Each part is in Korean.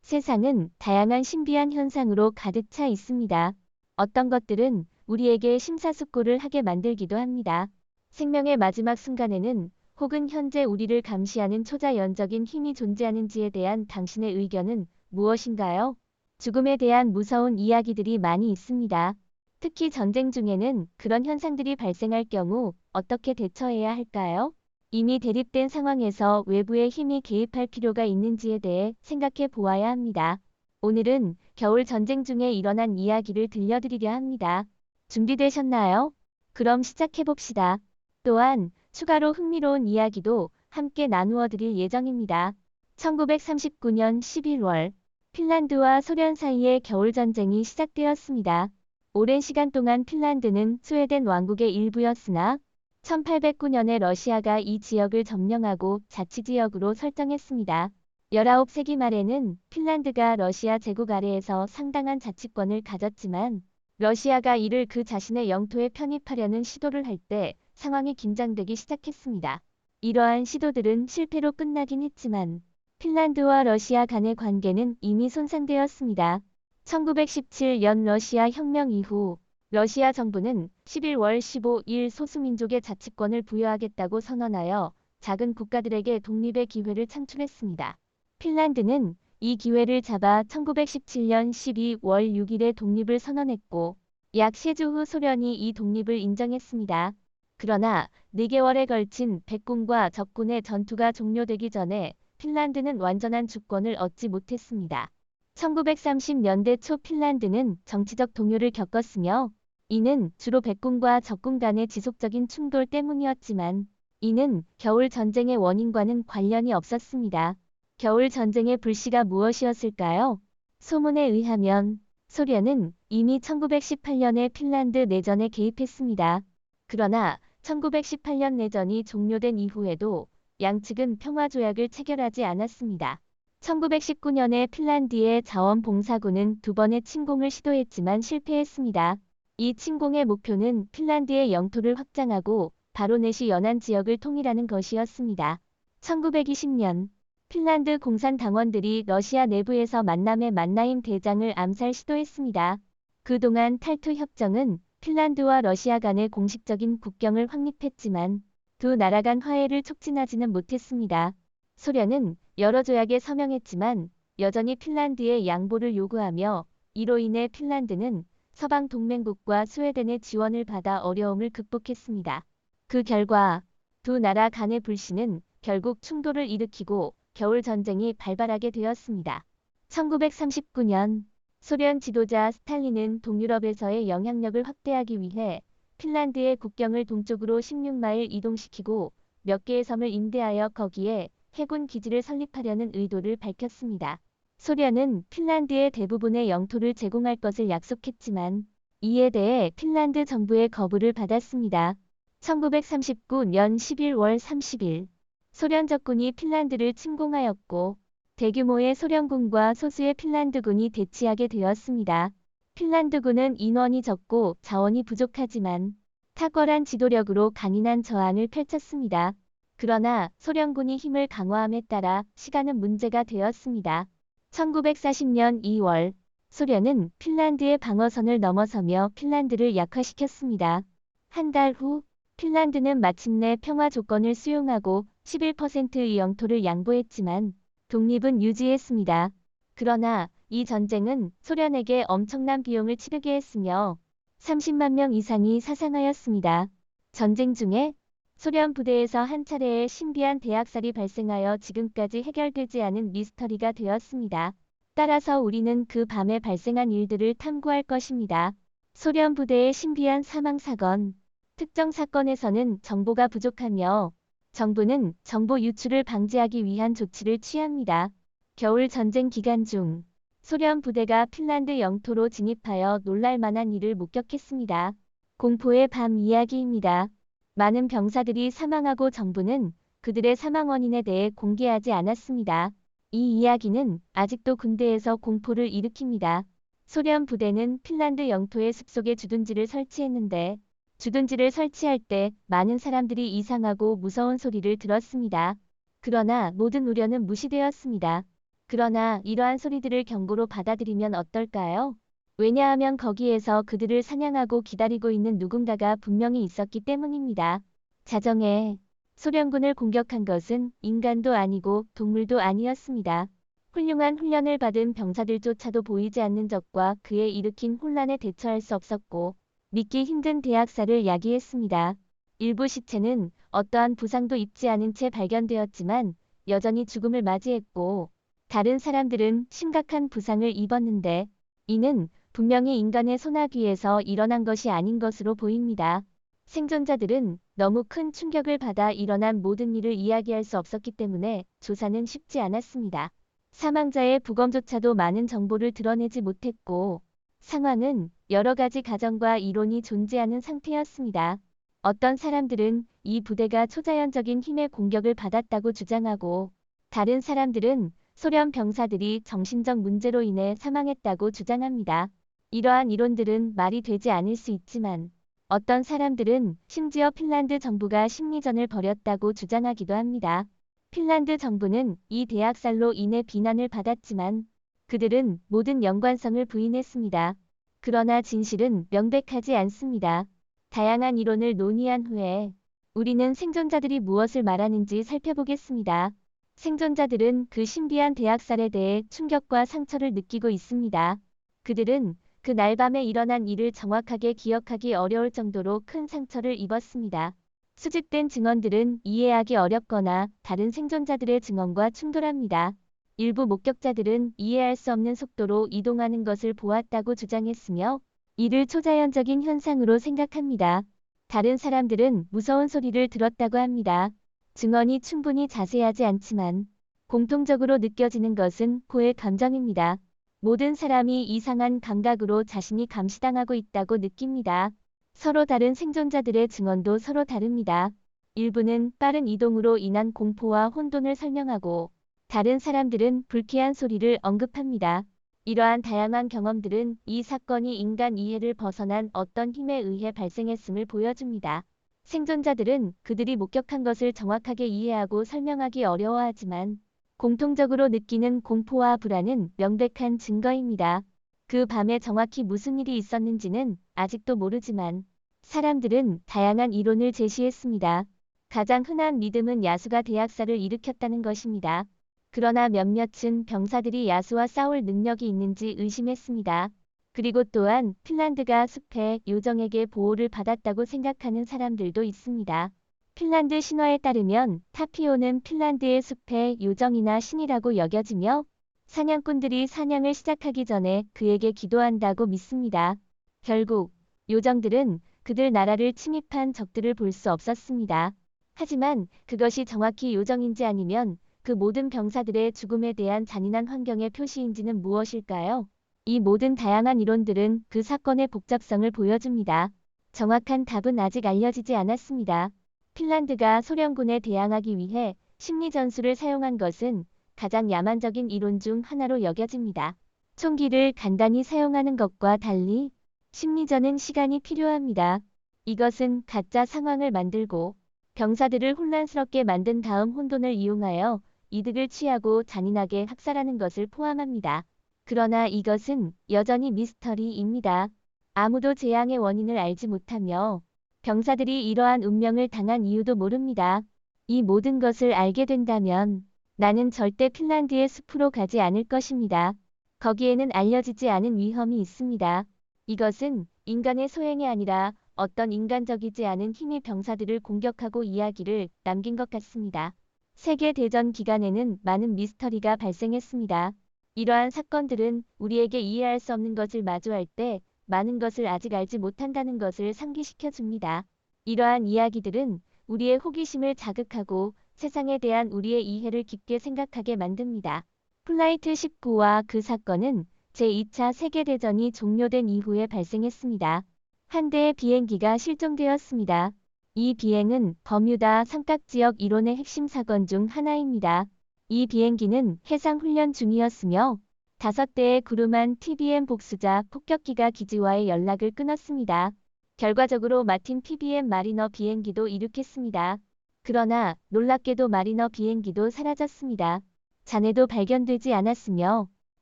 세상은 다양한 신비한 현상으로 가득 차 있습니다. 어떤 것들은 우리에게 심사숙고를 하게 만들기도 합니다. 생명의 마지막 순간에는 혹은 현재 우리를 감시하는 초자연적인 힘이 존재하는지에 대한 당신의 의견은 무엇인가요? 죽음에 대한 무서운 이야기들이 많이 있습니다. 특히 전쟁 중에는 그런 현상들이 발생할 경우 어떻게 대처해야 할까요? 이미 대립된 상황에서 외부의 힘이 개입할 필요가 있는지에 대해 생각해 보아야 합니다. 오늘은 겨울 전쟁 중에 일어난 이야기를 들려드리려 합니다. 준비되셨나요? 그럼 시작해 봅시다. 또한 추가로 흥미로운 이야기도 함께 나누어 드릴 예정입니다. 1939년 11월 핀란드와 소련 사이의 겨울 전쟁이 시작되었습니다. 오랜 시간 동안 핀란드는 스웨덴 왕국의 일부였으나 1809년에 러시아가 이 지역을 점령하고 자치지역으로 설정했습니다. 19세기 말에는 핀란드가 러시아 제국 아래에서 상당한 자치권을 가졌지만 러시아가 이를 그 자신의 영토에 편입하려는 시도를 할 때 상황이 긴장되기 시작했습니다. 이러한 시도들은 실패로 끝나긴 했지만 핀란드와 러시아 간의 관계는 이미 손상되었습니다. 1917년 러시아 혁명 이후 러시아 정부는 11월 15일 소수민족의 자치권을 부여하겠다고 선언하여 작은 국가들에게 독립의 기회를 창출했습니다. 핀란드는 이 기회를 잡아 1917년 12월 6일에 독립을 선언했고 약 3주 후 소련이 이 독립을 인정했습니다. 그러나 4개월에 걸친 백군과 적군의 전투가 종료되기 전에 핀란드는 완전한 주권을 얻지 못했습니다. 1930년대 초 핀란드는 정치적 동요를 겪었으며 이는 주로 백군과 적군 간의 지속적인 충돌 때문이었지만 이는 겨울 전쟁의 원인과는 관련이 없었습니다. 겨울 전쟁의 불씨가 무엇이었을까요? 소문에 의하면 소련은 이미 1918년에 핀란드 내전에 개입했습니다. 그러나 1918년 내전이 종료된 이후에도 양측은 평화조약을 체결하지 않았습니다. 1919년에 핀란드의 자원봉사군은 2번의 침공을 시도했지만 실패했습니다. 이 침공의 목표는 핀란드의 영토를 확장하고 바로네시 연안 지역을 통일하는 것이었습니다. 1920년 핀란드 공산당원들이 러시아 내부에서 만남의 만나임 대장을 암살 시도했습니다. 그동안 탈투 협정은 핀란드와 러시아 간의 공식적인 국경을 확립했지만 두 나라 간 화해를 촉진하지는 못했습니다. 소련은 여러 조약에 서명했지만 여전히 핀란드의 양보를 요구하며 이로 인해 핀란드는 서방 동맹국과 스웨덴의 지원을 받아 어려움을 극복했습니다. 그 결과 두 나라 간의 불씨는 결국 충돌을 일으키고 겨울 전쟁이 발발하게 되었습니다. 1939년 소련 지도자 스탈린은 동유럽에서의 영향력을 확대하기 위해 핀란드의 국경을 동쪽으로 16마일 이동시키고 몇 개의 섬을 임대하여 거기에 해군 기지를 설립하려는 의도를 밝혔습니다. 소련은 핀란드의 대부분의 영토를 제공할 것을 약속했지만 이에 대해 핀란드 정부의 거부를 받았습니다. 1939년 11월 30일 소련 적군이 핀란드를 침공하였고 대규모의 소련군과 소수의 핀란드군이 대치하게 되었습니다. 핀란드군은 인원이 적고 자원이 부족하지만 탁월한 지도력으로 강인한 저항을 펼쳤습니다. 그러나 소련군이 힘을 강화함에 따라 시간은 문제가 되었습니다. 1940년 2월 소련은 핀란드의 방어선을 넘어서며 핀란드를 약화시켰습니다. 한 달 후 핀란드는 마침내 평화 조건을 수용하고 11%의 영토를 양보했지만 독립은 유지했습니다. 그러나 이 전쟁은 소련에게 엄청난 비용을 치르게 했으며 30만 명 이상이 사상하였습니다. 전쟁 중에 소련 부대에서 한 차례의 신비한 대학살이 발생하여 지금까지 해결되지 않은 미스터리가 되었습니다. 따라서 우리는 그 밤에 발생한 일들을 탐구할 것입니다. 소련 부대의 신비한 사망 사건. 특정 사건에서는 정보가 부족하며 정부는 정보 유출을 방지하기 위한 조치를 취합니다. 겨울 전쟁 기간 중 소련 부대가 핀란드 영토로 진입하여 놀랄만한 일을 목격했습니다. 공포의 밤 이야기입니다. 많은 병사들이 사망하고 정부는 그들의 사망 원인에 대해 공개하지 않았습니다. 이 이야기는 아직도 군대에서 공포를 일으킵니다. 소련 부대는 핀란드 영토의 숲속에 주둔지를 설치했는데 주둔지를 설치할 때 많은 사람들이 이상하고 무서운 소리를 들었습니다. 그러나 모든 우려는 무시되었습니다. 그러나 이러한 소리들을 경고로 받아들이면 어떨까요? 왜냐하면 거기에서 그들을 사냥하고 기다리고 있는 누군가가 분명히 있었기 때문입니다. 자정에 소련군을 공격한 것은 인간도 아니고 동물도 아니었습니다. 훌륭한 훈련을 받은 병사들조차도 보이지 않는 적과 그에 일으킨 혼란에 대처할 수 없었고 믿기 힘든 대학살을 야기했습니다. 일부 시체는 어떠한 부상도 입지 않은 채 발견되었지만 여전히 죽음을 맞이했고 다른 사람들은 심각한 부상을 입었는데 이는 분명히 인간의 소나기에서 일어난 것이 아닌 것으로 보입니다. 생존자들은 너무 큰 충격을 받아 일어난 모든 일을 이야기할 수 없었기 때문에 조사는 쉽지 않았습니다. 사망자의 부검조차도 많은 정보를 드러내지 못했고 상황은 여러 가지 가정과 이론이 존재하는 상태였습니다. 어떤 사람들은 이 부대가 초자연적인 힘의 공격을 받았다고 주장하고 다른 사람들은 소련 병사들이 정신적 문제로 인해 사망했다고 주장합니다. 이러한 이론들은 말이 되지 않을 수 있지만 어떤 사람들은 심지어 핀란드 정부가 심리전을 벌였다고 주장하기도 합니다. 핀란드 정부는 이 대학살로 인해 비난을 받았지만 그들은 모든 연관성을 부인했습니다. 그러나 진실은 명백하지 않습니다. 다양한 이론을 논의한 후에 우리는 생존자들이 무엇을 말하는지 살펴보겠습니다. 생존자들은 그 신비한 대학살에 대해 충격과 상처를 느끼고 있습니다. 그들은 그날 밤에 일어난 일을 정확하게 기억하기 어려울 정도로 큰 상처를 입었습니다. 수집된 증언들은 이해하기 어렵거나 다른 생존자들의 증언과 충돌합니다. 일부 목격자들은 이해할 수 없는 속도로 이동하는 것을 보았다고 주장했으며 이를 초자연적인 현상으로 생각합니다. 다른 사람들은 무서운 소리를 들었다고 합니다. 증언이 충분히 자세하지 않지만 공통적으로 느껴지는 것은 고의 감정입니다. 모든 사람이 이상한 감각으로 자신이 감시당하고 있다고 느낍니다. 서로 다른 생존자들의 증언도 서로 다릅니다. 일부는 빠른 이동으로 인한 공포와 혼돈을 설명하고 다른 사람들은 불쾌한 소리를 언급합니다. 이러한 다양한 경험들은 이 사건이 인간 이해를 벗어난 어떤 힘에 의해 발생했음을 보여줍니다. 생존자들은 그들이 목격한 것을 정확하게 이해하고 설명하기 어려워하지만 공통적으로 느끼는 공포와 불안은 명백한 증거입니다. 그 밤에 정확히 무슨 일이 있었는지는 아직도 모르지만 사람들은 다양한 이론을 제시했습니다. 가장 흔한 믿음은 야수가 대학살을 일으켰다는 것입니다. 그러나 몇몇은 병사들이 야수와 싸울 능력이 있는지 의심했습니다. 그리고 또한 핀란드가 숲의 요정에게 보호를 받았다고 생각하는 사람들도 있습니다. 핀란드 신화에 따르면 타피오는 핀란드의 숲의 요정이나 신이라고 여겨지며 사냥꾼들이 사냥을 시작하기 전에 그에게 기도한다고 믿습니다. 결국 요정들은 그들 나라를 침입한 적들을 볼 수 없었습니다. 하지만 그것이 정확히 요정인지 아니면 그 모든 병사들의 죽음에 대한 잔인한 환경의 표시인지는 무엇일까요? 이 모든 다양한 이론들은 그 사건의 복잡성을 보여줍니다. 정확한 답은 아직 알려지지 않았습니다. 핀란드가 소련군에 대항하기 위해 심리전술을 사용한 것은 가장 야만적인 이론 중 하나로 여겨집니다. 총기를 간단히 사용하는 것과 달리 심리전은 시간이 필요합니다. 이것은 가짜 상황을 만들고 병사들을 혼란스럽게 만든 다음 혼돈을 이용하여 이득을 취하고 잔인하게 학살하는 것을 포함합니다. 그러나 이것은 여전히 미스터리입니다. 아무도 재앙의 원인을 알지 못하며 병사들이 이러한 운명을 당한 이유도 모릅니다. 이 모든 것을 알게 된다면 나는 절대 핀란드의 숲으로 가지 않을 것입니다. 거기에는 알려지지 않은 위험이 있습니다. 이것은 인간의 소행이 아니라 어떤 인간적이지 않은 힘이 병사들을 공격하고 이야기를 남긴 것 같습니다. 세계대전 기간에는 많은 미스터리가 발생했습니다. 이러한 사건들은 우리에게 이해할 수 없는 것을 마주할 때 많은 것을 아직 알지 못한다는 것을 상기시켜 줍니다. 이러한 이야기들은 우리의 호기심을 자극하고 세상에 대한 우리의 이해를 깊게 생각하게 만듭니다. 플라이트 19와 그 사건은 제2차 세계대전이 종료된 이후에 발생했습니다. 한 대의 비행기가 실종되었습니다. 이 비행은 버뮤다 삼각지역 이론의 핵심 사건 중 하나입니다. 이 비행기는 해상훈련 중이었으며 5대의 구름한 TBM 복수자 폭격기가 기지와의 연락을 끊었습니다. 결과적으로 마틴 PBM 마리너 비행기도 이륙했습니다. 그러나 놀랍게도 마리너 비행기도 사라졌습니다. 잔해도 발견되지 않았으며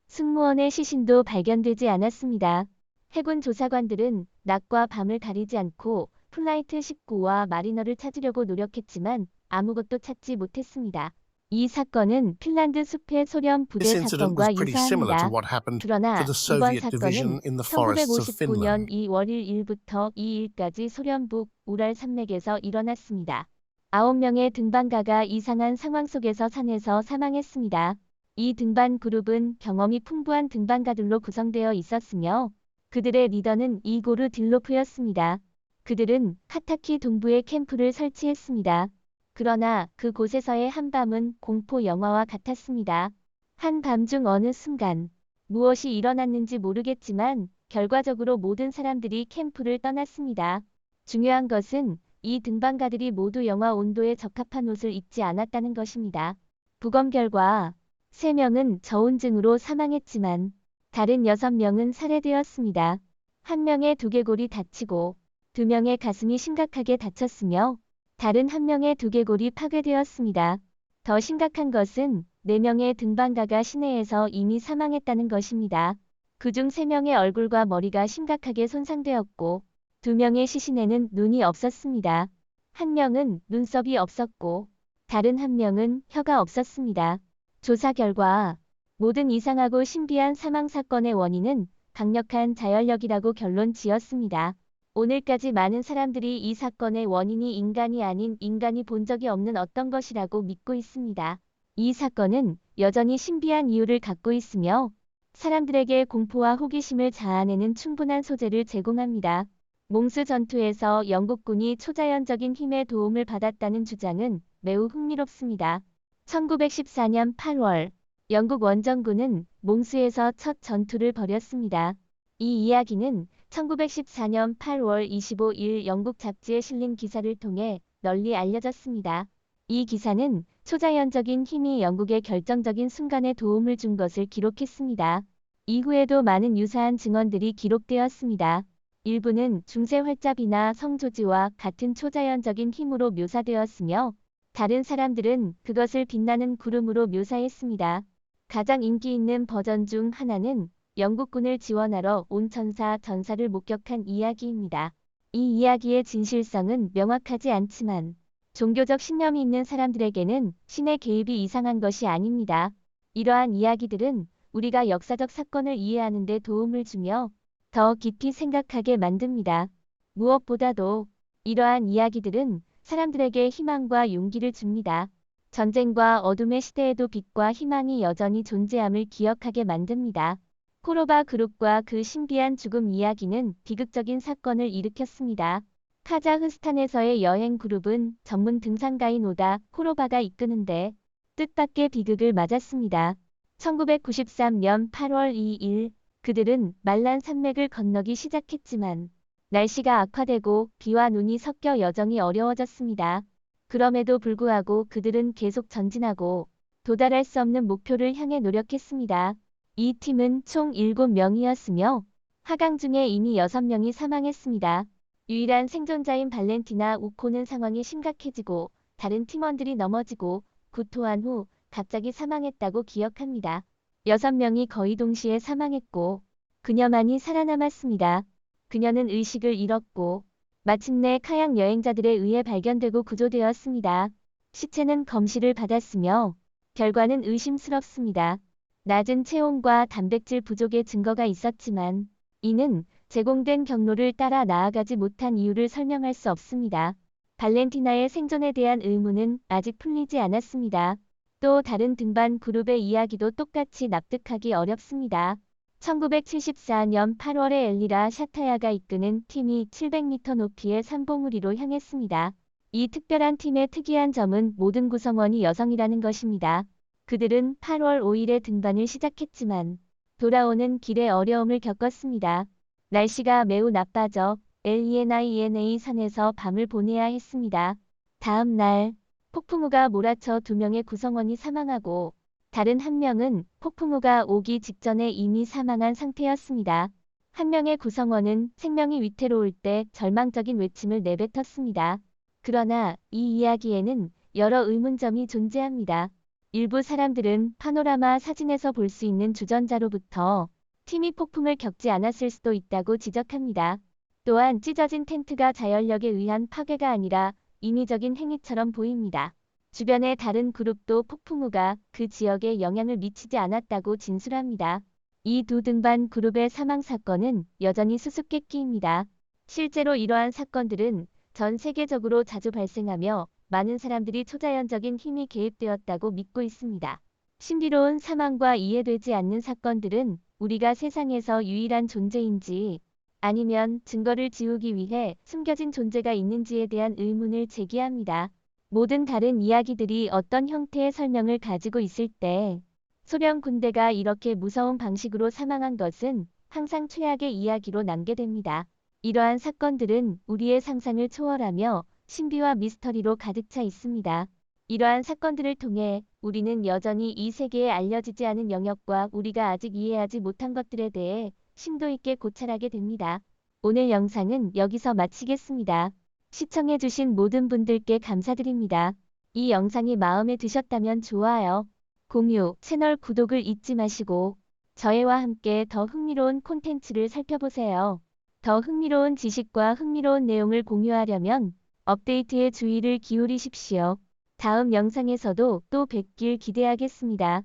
승무원의 시신도 발견되지 않았습니다. 해군 조사관들은 낮과 밤을 가리지 않고 플라이트 19와 마리너를 찾으려고 노력했지만 아무것도 찾지 못했습니다. 이 사건은 핀란드 숲의 소련 부대 This incident was 사건과 pretty similar to 유사합니다. what happened to 그러나 the 이번 Soviet 사건은 division in the forests of 1959년 Finland. 2월 1일부터 2일까지 소련 북 우랄 산맥에서 일어났습니다. 9명의 등반가가 이상한 상황 속에서 산에서 사망했습니다. 이 등반 그룹은 경험이 풍부한 등반가들로 구성되어 있었으며 그들의 리더는 이고르 딜로프였습니다. 그들은 카타키 동부에 캠프를 설치했습니다. 그러나 그곳에서의 한밤은 공포 영화와 같았습니다. 한밤중 어느 순간 무엇이 일어났는지 모르겠지만 결과적으로 모든 사람들이 캠프를 떠났습니다. 중요한 것은 이 등반가들이 모두 영하 온도에 적합한 옷을 입지 않았다는 것입니다. 부검 결과 3명은 저온증으로 사망했지만 다른 6명은 살해되었습니다. 1명의 두개골이 다치고 2명의 가슴이 심각하게 다쳤으며 다른 1명의 두개골이 파괴되었습니다. 더 심각한 것은 4명의 등반가가 시내에서 이미 사망했다는 것입니다. 그중 3명의 얼굴과 머리가 심각하게 손상되었고 2명의 시신에는 눈이 없었습니다. 1명은 눈썹이 없었고 다른 1명은 혀가 없었습니다. 조사 결과 모든 이상하고 신비한 사망 사건의 원인은 강력한 자연력이라고 결론 지었습니다. 오늘까지 많은 사람들이 이 사건의 원인이 인간이 아닌 인간이 본 적이 없는 어떤 것이라고 믿고 있습니다. 이 사건은 여전히 신비한 이유를 갖고 있으며 사람들에게 공포와 호기심을 자아내는 충분한 소재를 제공합니다. 몽스 전투에서 영국군이 초자연적인 힘의 도움을 받았다는 주장은 매우 흥미롭습니다. 1914년 8월 영국 원정군은 몽스에서 첫 전투를 벌였습니다. 이 이야기는 1914년 8월 25일 영국 잡지에 실린 기사를 통해 널리 알려졌습니다. 이 기사는 초자연적인 힘이 영국의 결정적인 순간에 도움을 준 것을 기록했습니다. 이후에도 많은 유사한 증언들이 기록되었습니다. 일부는 중세 활잡이나 성조지와 같은 초자연적인 힘으로 묘사되었으며 다른 사람들은 그것을 빛나는 구름으로 묘사했습니다. 가장 인기 있는 버전 중 하나는 영국군을 지원하러 온 천사 전사를 목격한 이야기입니다. 이 이야기의 진실성은 명확하지 않지만 종교적 신념이 있는 사람들에게는 신의 개입이 이상한 것이 아닙니다. 이러한 이야기들은 우리가 역사적 사건을 이해하는 데 도움을 주며 더 깊이 생각하게 만듭니다. 무엇보다도 이러한 이야기들은 사람들에게 희망과 용기를 줍니다. 전쟁과 어둠의 시대에도 빛과 희망이 여전히 존재함을 기억하게 만듭니다. 코로바 그룹과 그 신비한 죽음 이야기는 비극적인 사건을 일으켰습니다. 카자흐스탄에서의 여행 그룹은 전문 등산가인 오다 코로바가 이끄는데 뜻밖의 비극을 맞았습니다. 1993년 8월 2일 그들은 말란 산맥을 건너기 시작했지만 날씨가 악화되고 비와 눈이 섞여 여정이 어려워졌습니다. 그럼에도 불구하고 그들은 계속 전진하고 도달할 수 없는 목표를 향해 노력했습니다. 이 팀은 총 7명이었으며 하강 중에 이미 6명이 사망했습니다. 유일한 생존자인 발렌티나 우코는 상황이 심각해지고 다른 팀원들이 넘어지고 구토한 후 갑자기 사망했다고 기억합니다. 6명이 거의 동시에 사망했고 그녀만이 살아남았습니다. 그녀는 의식을 잃었고 마침내 카약 여행자들에 의해 발견되고 구조되었습니다. 시체는 검시를 받았으며 결과는 의심스럽습니다. 낮은 체온과 단백질 부족의 증거가 있었지만 이는 제공된 경로를 따라 나아가지 못한 이유를 설명할 수 없습니다. 발렌티나의 생존에 대한 의문은 아직 풀리지 않았습니다. 또 다른 등반 그룹의 이야기도 똑같이 납득하기 어렵습니다. 1974년 8월에 엘리라 샤타야가 이끄는 팀이 700m 높이의 산봉우리로 향했습니다. 이 특별한 팀의 특이한 점은 모든 구성원이 여성이라는 것입니다. 그들은 8월 5일에 등반을 시작했지만 돌아오는 길에 어려움을 겪었습니다. 날씨가 매우 나빠져 엘리에나이에네이 산에서 밤을 보내야 했습니다. 다음 날 폭풍우가 몰아쳐 2명의 구성원이 사망하고 다른 1명은 폭풍우가 오기 직전에 이미 사망한 상태였습니다. 1명의 구성원은 생명이 위태로울 때 절망적인 외침을 내뱉었습니다. 그러나 이 이야기에는 여러 의문점이 존재합니다. 일부 사람들은 파노라마 사진에서 볼 수 있는 주전자로부터 팀이 폭풍을 겪지 않았을 수도 있다고 지적합니다. 또한 찢어진 텐트가 자연력에 의한 파괴가 아니라 인위적인 행위처럼 보입니다. 주변의 다른 그룹도 폭풍 후가 그 지역에 영향을 미치지 않았다고 진술합니다. 이 두 등반 그룹의 사망 사건은 여전히 수수께끼입니다. 실제로 이러한 사건들은 전 세계적으로 자주 발생하며 많은 사람들이 초자연적인 힘이 개입되었다고 믿고 있습니다. 신비로운 사망과 이해되지 않는 사건들은 우리가 세상에서 유일한 존재인지 아니면 증거를 지우기 위해 숨겨진 존재가 있는지에 대한 의문을 제기합니다. 모든 다른 이야기들이 어떤 형태의 설명을 가지고 있을 때 소련 군대가 이렇게 무서운 방식으로 사망한 것은 항상 최악의 이야기로 남게 됩니다. 이러한 사건들은 우리의 상상을 초월하며 신비와 미스터리로 가득 차 있습니다. 이러한 사건들을 통해 우리는 여전히 이 세계에 알려지지 않은 영역과 우리가 아직 이해하지 못한 것들에 대해 심도 있게 고찰하게 됩니다. 오늘 영상은 여기서 마치겠습니다. 시청해주신 모든 분들께 감사드립니다. 이 영상이 마음에 드셨다면 좋아요, 공유, 채널 구독을 잊지 마시고 저희와 함께 더 흥미로운 콘텐츠를 살펴보세요. 더 흥미로운 지식과 흥미로운 내용을 공유하려면 업데이트에 주의를 기울이십시오. 다음 영상에서도 또 뵙길 기대하겠습니다.